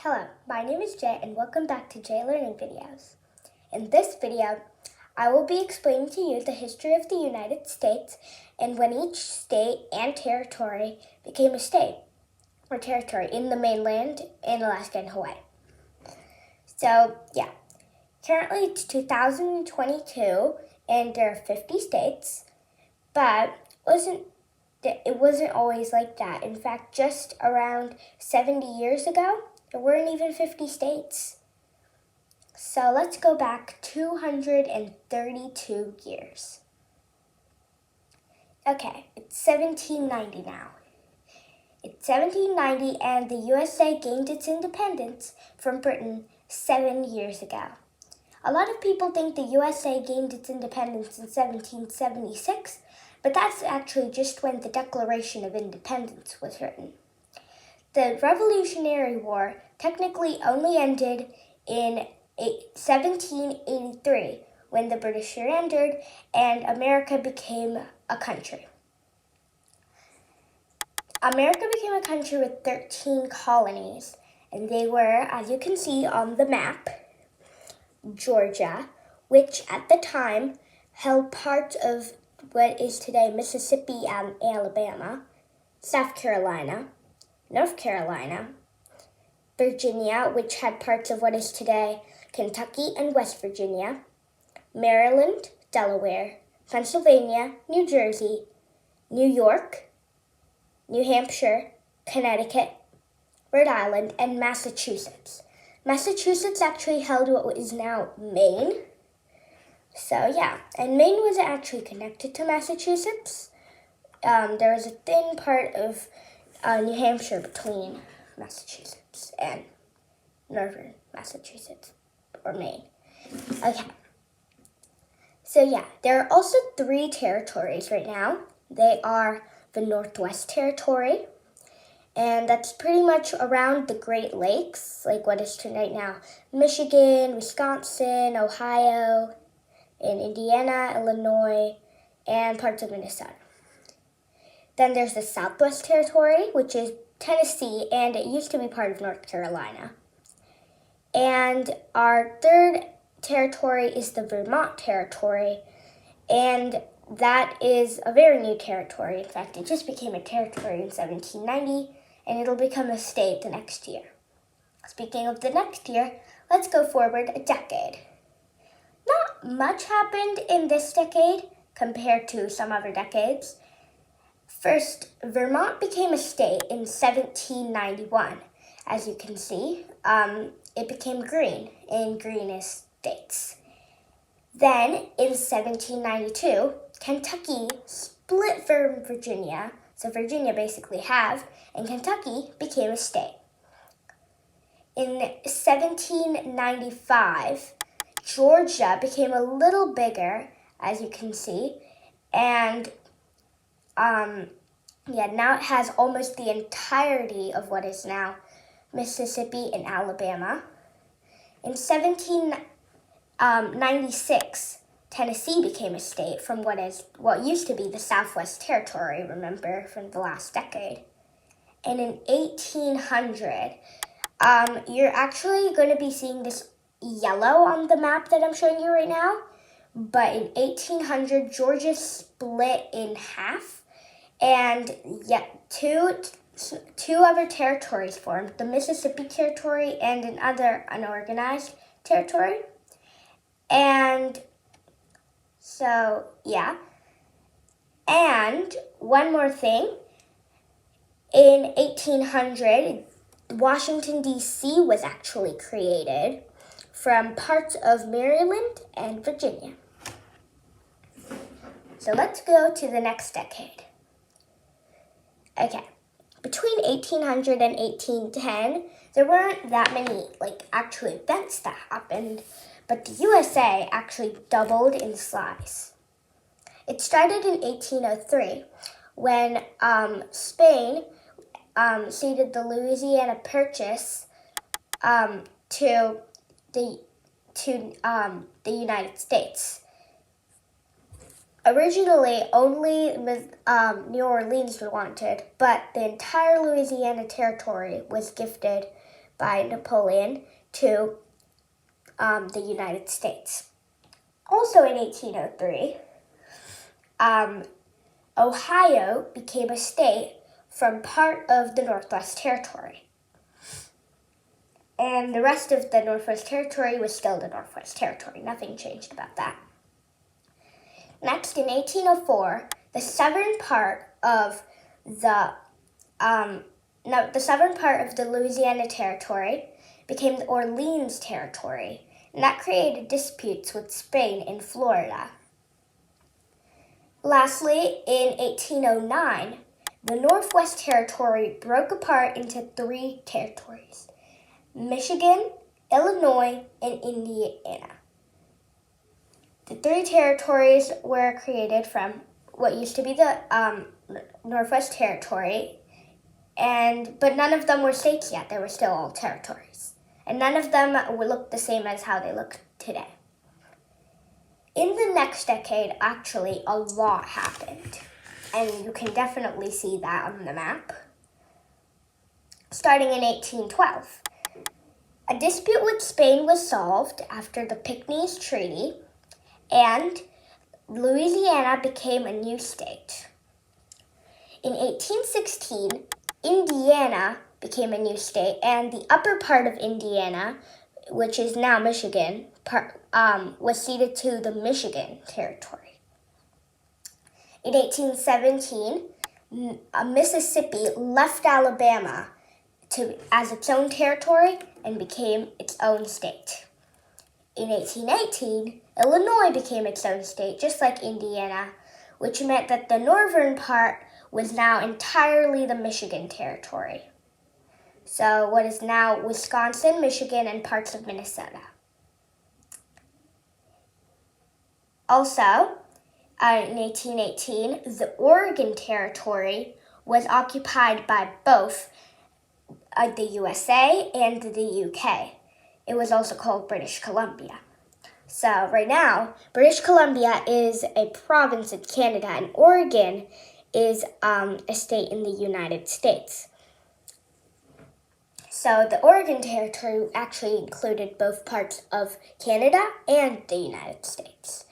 Hello, my name is Jay and welcome back to Jay Learning Videos. In this video, I will be explaining to you the history of the United States and when each state and territory became a state or territory in the mainland in Alaska and Hawaii. Currently it's 2022 and there are 50 states, but it wasn't always like that. In fact, just around 70 years ago, there weren't even 50 states. So let's go back 232 years. Okay, it's 1790 now. It's 1790 and the USA gained its independence from Britain 7 years ago. A lot of people think the USA gained its independence in 1776, but that's actually just when the Declaration of Independence was written. The Revolutionary War technically only ended in 1783 when the British surrendered and America became a country. America became a country with 13 colonies, and they were, as you can see on the map, Georgia, which at the time held parts of what is today Mississippi and Alabama, South Carolina, North Carolina, Virginia, which had parts of what is today Kentucky and West Virginia, Maryland, Delaware, Pennsylvania, New Jersey, New York, New Hampshire, Connecticut, Rhode Island, and Massachusetts. Massachusetts actually held what is now Maine. And Maine wasn't actually connected to Massachusetts. There was a thin part of New Hampshire between Massachusetts and northern Massachusetts, or Maine. Okay. There are also 3 territories right now. They are the Northwest Territory, and that's pretty much around the Great Lakes, like what is right now Michigan, Wisconsin, Ohio, and Indiana, Illinois, and parts of Minnesota. Then there's the Southwest Territory, which is Tennessee, and it used to be part of North Carolina. And our 3rd territory is the Vermont Territory, and that is a very new territory. In fact, it just became a territory in 1790, and it'll become a state the next year. Speaking of the next year, let's go forward a decade. Not much happened in this decade compared to some other decades. First, Vermont became a state in 1791. As you can see, it became green in greenest states. Then, in 1792, Kentucky split from Virginia, so Virginia basically halved, and Kentucky became a state. In 1795, Georgia became a little bigger, as you can see, and now it has almost the entirety of what is now Mississippi and Alabama. In 1796, Tennessee became a state from what used to be the Southwest Territory, remember, from the last decade. And in 1800, you're actually going to be seeing this yellow on the map that I'm showing you right now. But in 1800, Georgia split in half, and two other territories formed, the Mississippi Territory and another unorganized territory. And one more thing. In 1800, Washington, D.C. was actually created from parts of Maryland and Virginia. So let's go to the next decade. Okay, between 1800 and 1810, there weren't that many actual events that happened, but the USA actually doubled in size. It started in 1803 when Spain ceded the Louisiana Purchase to the United States. Originally, only New Orleans was wanted, but the entire Louisiana Territory was gifted by Napoleon to the United States. Also in 1803, Ohio became a state from part of the Northwest Territory. And the rest of the Northwest Territory was still the Northwest Territory. Nothing changed about that. Next, in 1804, the southern part of the Louisiana Territory became the Orleans Territory, and that created disputes with Spain in Florida. Lastly, in 1809, the Northwest Territory broke apart into 3 territories: Michigan, Illinois, and Indiana. The 3 territories were created from what used to be the Northwest Territory, but none of them were states yet. They were still all territories. And none of them looked the same as how they look today. In the next decade, actually, a lot happened. And you can definitely see that on the map. Starting in 1812. A dispute with Spain was solved after the Picpus Treaty, and Louisiana became a new state. In 1816, Indiana became a new state, and the upper part of Indiana, which is now Michigan, was ceded to the Michigan Territory. In 1817, Mississippi left Alabama as its own territory and became its own state. In 1818, Illinois became its own state, just like Indiana, which meant that the northern part was now entirely the Michigan Territory. So what is now Wisconsin, Michigan, and parts of Minnesota. Also, in 1818, the Oregon Territory was occupied by both the USA and the UK. It was also called British Columbia. So right now, British Columbia is a province in Canada, and Oregon is a state in the United States. So the Oregon Territory actually included both parts of Canada and the United States.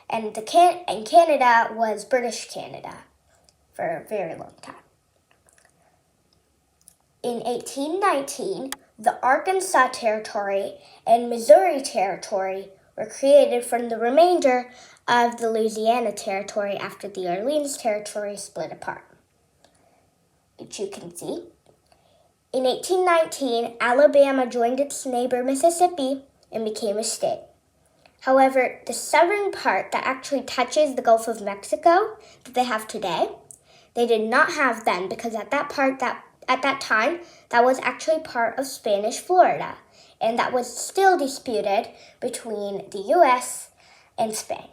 And Canada was British Canada for a very long time. In 1819, the Arkansas Territory and Missouri Territory were created from the remainder of the Louisiana Territory after the Orleans Territory split apart, which you can see. In 1819, Alabama joined its neighbor Mississippi and became a state. However, the southern part that actually touches the Gulf of Mexico that they have today, they did not have then, because at that time, that was actually part of Spanish Florida, and that was still disputed between the U.S. and Spain.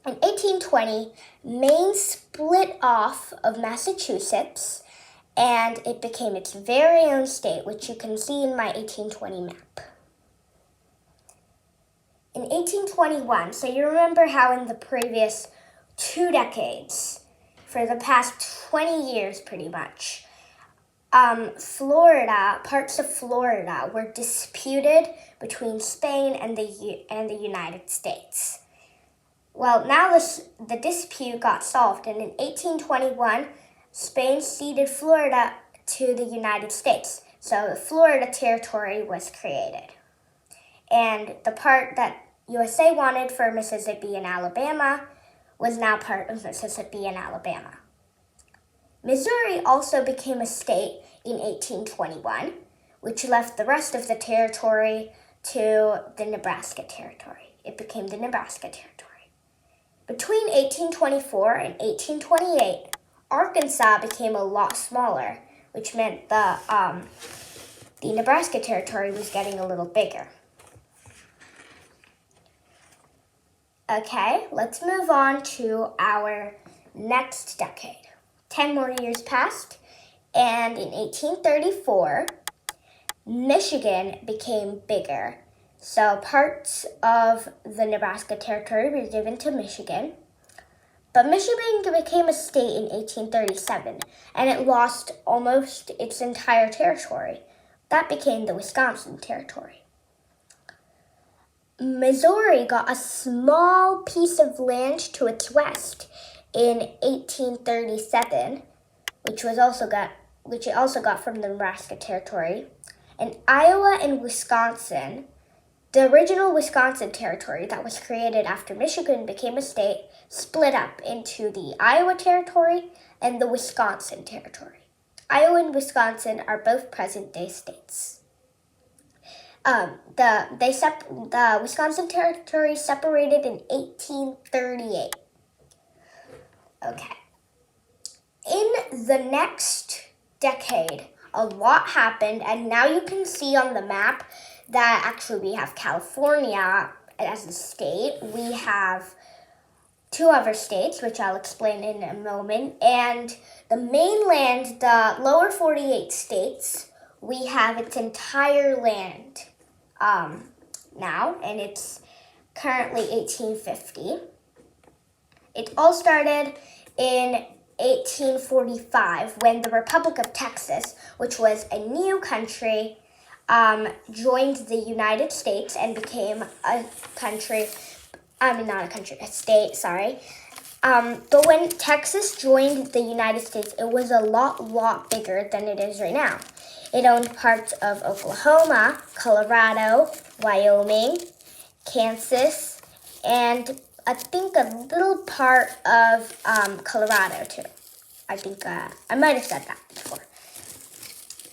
In 1820, Maine split off of Massachusetts, and it became its very own state, which you can see in my 1820 map. In 1821, so you remember how in the previous 2 decades, for the past 20 years pretty much, parts of Florida were disputed between Spain and the United States. Well, now the dispute got solved, and in 1821, Spain ceded Florida to the United States. So the Florida Territory was created. And the part that USA wanted for Mississippi and Alabama was now part of Mississippi and Alabama. Missouri also became a state in 1821, which left the rest of the territory to the Nebraska Territory. It became the Nebraska Territory. Between 1824 and 1828, Arkansas became a lot smaller, which meant the Nebraska Territory was getting a little bigger. Okay, let's move on to our next decade. 10 more years passed, and in 1834, Michigan became bigger. So parts of the Nebraska Territory were given to Michigan. But Michigan became a state in 1837, and it lost almost its entire territory. That became the Wisconsin Territory. Missouri got a small piece of land to its west in 1837, which it also got from the Nebraska Territory. And Iowa and Wisconsin, the original Wisconsin Territory that was created after Michigan became a state, split up into the Iowa Territory and the Wisconsin Territory. Iowa and Wisconsin are both present-day states. The Wisconsin Territory separated in 1838. Okay. In the next decade, a lot happened, and now you can see on the map that actually we have California as a state. We have two other states, which I'll explain in a moment, and the mainland, the lower 48 states, we have its entire land now, and it's currently 1850. It all started in 1845 when the Republic of Texas, which was a new country, joined the United States and became a state, sorry. But when Texas joined the United States, it was a lot bigger than it is right now. It owned parts of Oklahoma, Colorado, Wyoming, Kansas, and I think a little part of Colorado too. I think I might have said that before.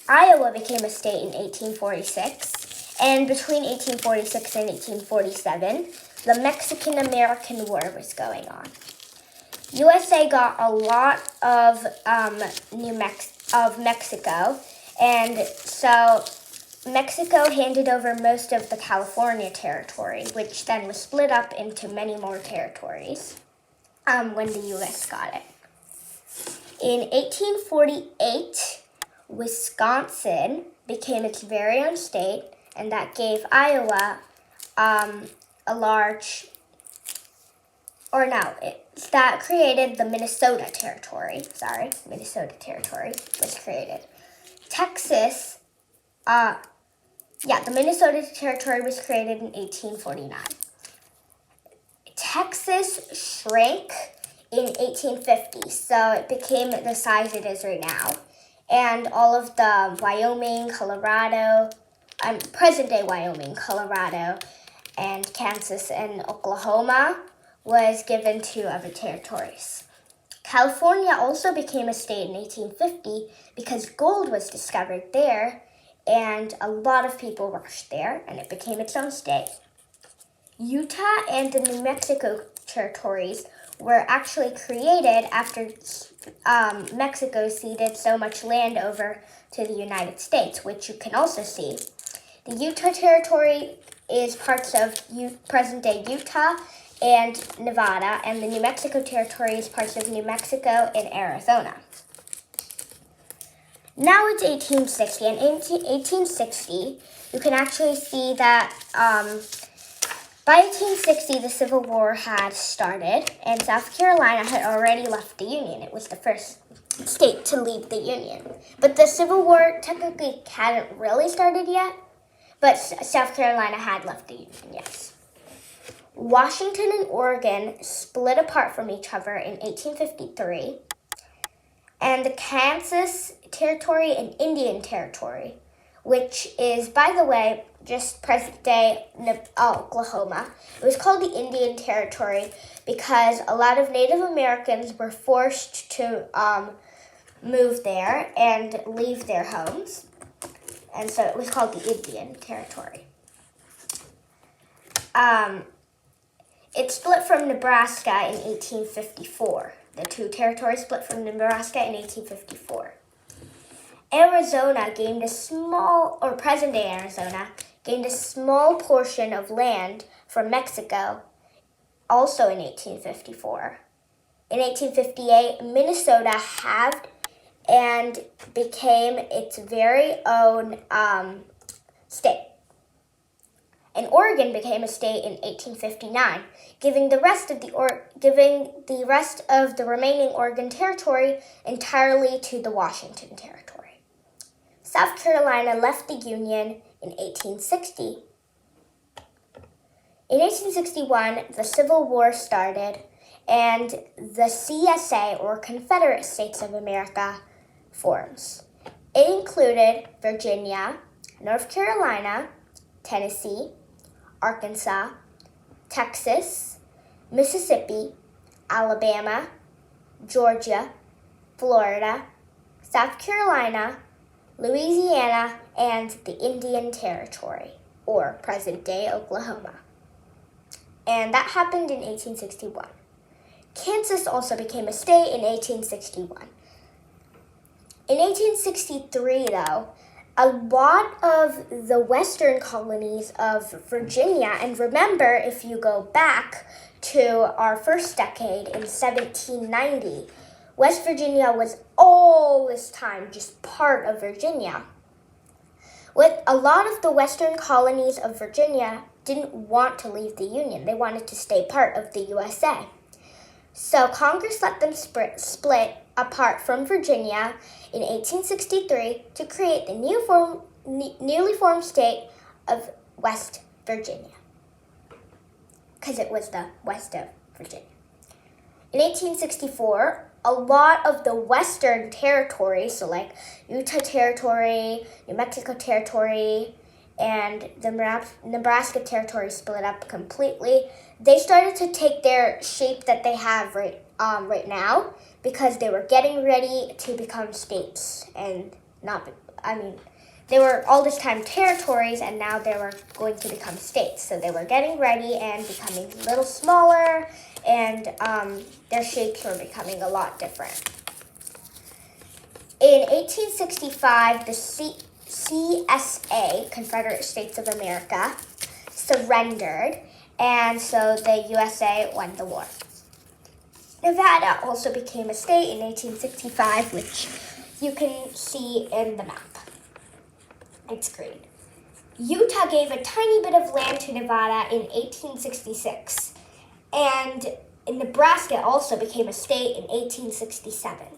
Iowa became a state in 1846, and between 1846 and 1847, the Mexican-American War was going on. USA got a lot of Mexico, and so Mexico handed over most of the California territory, which then was split up into many more territories when the U.S. got it. In 1848, Wisconsin became its very own state, and that gave Iowa that created the Minnesota Territory. Minnesota Territory was created. Texas, the Minnesota Territory was created in 1849. Texas shrank in 1850, so it became the size it is right now. And all of the Wyoming, Colorado, present-day Wyoming, Colorado, and Kansas and Oklahoma was given to other territories. California also became a state in 1850 because gold was discovered there, and a lot of people rushed there, and it became its own state. Utah and the New Mexico territories were actually created after Mexico ceded so much land over to the United States, which you can also see. The Utah Territory is parts of present-day Utah and Nevada, and the New Mexico Territory is parts of New Mexico and Arizona. Now it's 1860, and in 1860, you can actually see that by 1860, the Civil War had started, and South Carolina had already left the Union. It was the first state to leave the Union. But the Civil War technically hadn't really started yet, but South Carolina had left the Union, yes. Washington and Oregon split apart from each other in 1853, and the Kansas Territory and Indian Territory, which is, by the way, just present-day Oklahoma. It was called the Indian Territory because a lot of Native Americans were forced to move there and leave their homes, and so it was called the Indian Territory. It split from Nebraska in 1854. The two territories split from Nebraska in 1854. Arizona gained a small, or present-day Arizona, gained a small portion of land from Mexico, also in 1854. In 1858, Minnesota halved and became its very own state. And Oregon became a state in 1859, giving the rest of the remaining Oregon Territory entirely to the Washington Territory. South Carolina left the Union in 1860. In 1861, the Civil War started, and the CSA, or Confederate States of America, forms. It included Virginia, North Carolina, Tennessee, Arkansas, Texas, Mississippi, Alabama, Georgia, Florida, South Carolina, Louisiana, and the Indian Territory, or present-day Oklahoma. And that happened in 1861. Kansas also became a state in 1861. In 1863, though, a lot of the western colonies of Virginia, and remember, if you go back to our first decade in 1790, West Virginia was all this time just part of Virginia. With a lot of the western colonies of Virginia didn't want to leave the Union. They wanted to stay part of the USA. So Congress let them split apart from Virginia in 1863 to create the newly formed state of West Virginia, because it was the west of Virginia. In 1864, a lot of the western territories, so like Utah Territory, New Mexico Territory, and the Nebraska Territory split up completely. They started to take their shape that they have right now, because they were getting ready to become states, and they were all this time territories, and now they were going to become states. So they were getting ready and becoming a little smaller, and their shapes were becoming a lot different. In 1865, the CSA, Confederate States of America, surrendered, and so the USA won the war. Nevada also became a state in 1865, which you can see in the map. It's green. Utah gave a tiny bit of land to Nevada in 1866, and Nebraska also became a state in 1867.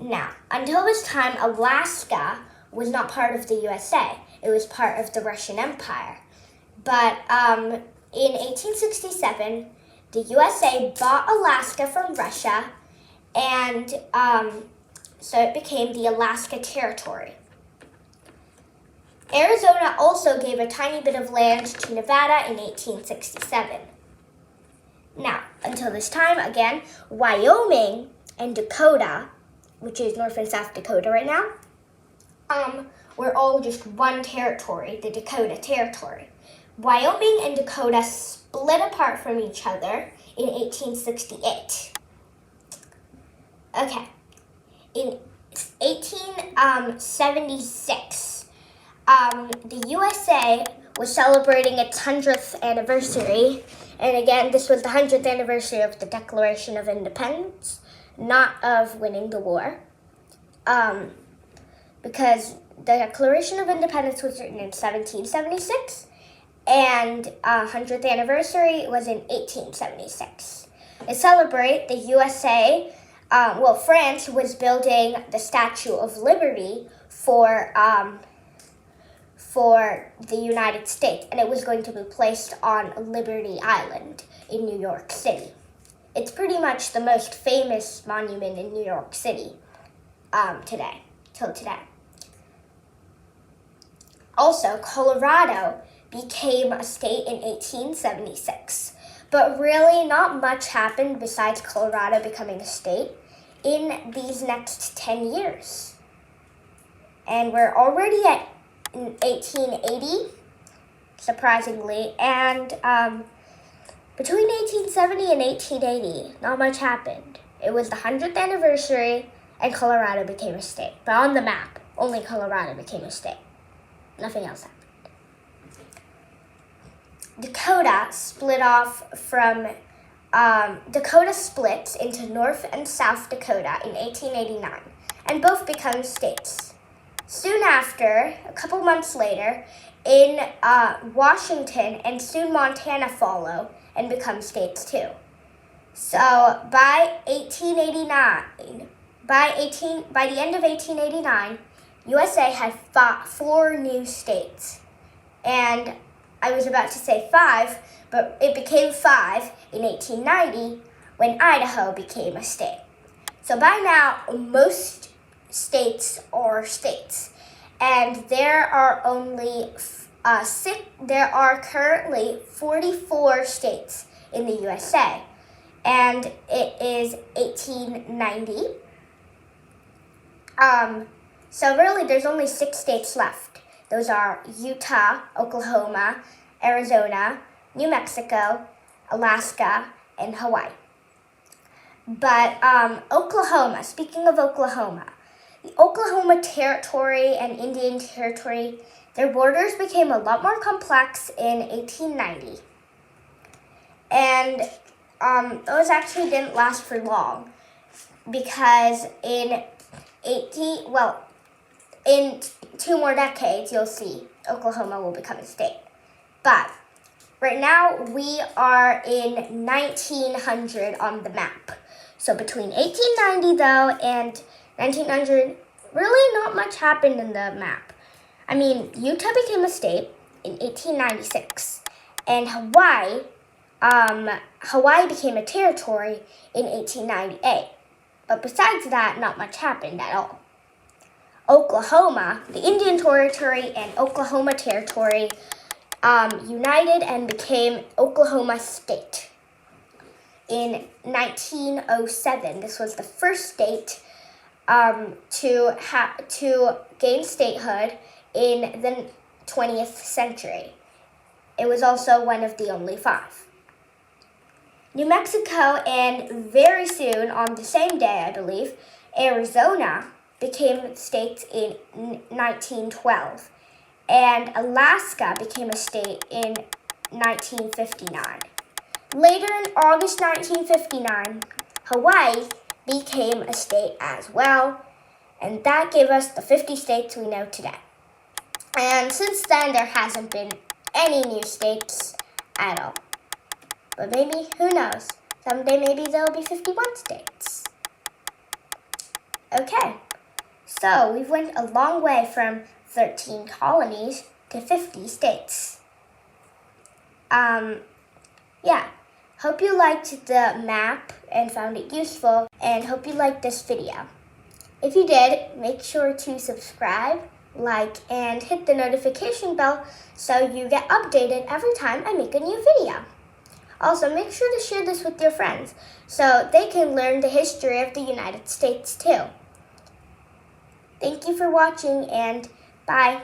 Now, until this time, Alaska was not part of the USA. It was part of the Russian Empire. But in 1867, the USA bought Alaska from Russia, and so it became the Alaska Territory. Arizona also gave a tiny bit of land to Nevada in 1867. Now, until this time, again, Wyoming and Dakota, which is North and South Dakota right now, were all just one territory, the Dakota Territory. Wyoming and Dakota split apart from each other in 1868. Okay, in 1876, the USA was celebrating its 100th anniversary, and again, this was the 100th anniversary of the Declaration of Independence, not of winning the war, because the Declaration of Independence was written in 1776, and 100th anniversary was in 1876. To celebrate, the USA, France was building the Statue of Liberty for the United States, and it was going to be placed on Liberty Island in New York City. It's pretty much the most famous monument in New York City till today. Also, Colorado became a state in 1876, but really not much happened besides Colorado becoming a state in these next 10 years. And we're already at 1880, surprisingly, and between 1870 and 1880, not much happened. It was the 100th anniversary, and Colorado became a state. But on the map, only Colorado became a state. Nothing else happened. Dakota split into North and South Dakota in 1889, and both become states. Soon after, a couple months later, in Washington and soon Montana follow and become states too. So by the end of 1889, USA had 4 new states. And I was about to say 5, but it became 5 in 1890 when Idaho became a state. So by now, most states are states. And there are currently 44 states in the USA. And it is 1890. So really, there's only 6 states left. Those are Utah, Oklahoma, Arizona, New Mexico, Alaska, and Hawaii. But Oklahoma, speaking of Oklahoma, the Oklahoma Territory and Indian Territory, their borders became a lot more complex in 1890. And those actually didn't last for long because in 2 more decades, you'll see Oklahoma will become a state. But right now, we are in 1900 on the map. So between 1890, though, and 1900, really not much happened in the map. I mean, Utah became a state in 1896, and Hawaii became a territory in 1898. But besides that, not much happened at all. Oklahoma, the Indian Territory and Oklahoma Territory united and became Oklahoma State. In 1907, this was the first state to gain statehood in the 20th century. It was also one of the only 5. New Mexico, and very soon, on the same day, I believe, Arizona became states in 1912, and Alaska became a state in 1959. Later in August 1959, Hawaii became a state as well, and that gave us the 50 states we know today. And since then, there hasn't been any new states at all. But maybe, who knows? Someday maybe there will be 51 states. Okay, so we've went a long way from 13 colonies to 50 states. Yeah, hope you liked the map and found it useful, and hope you liked this video. If you did, make sure to subscribe, like, and hit the notification bell so you get updated every time I make a new video. Also, make sure to share this with your friends so they can learn the history of the United States too. Thank you for watching, and bye.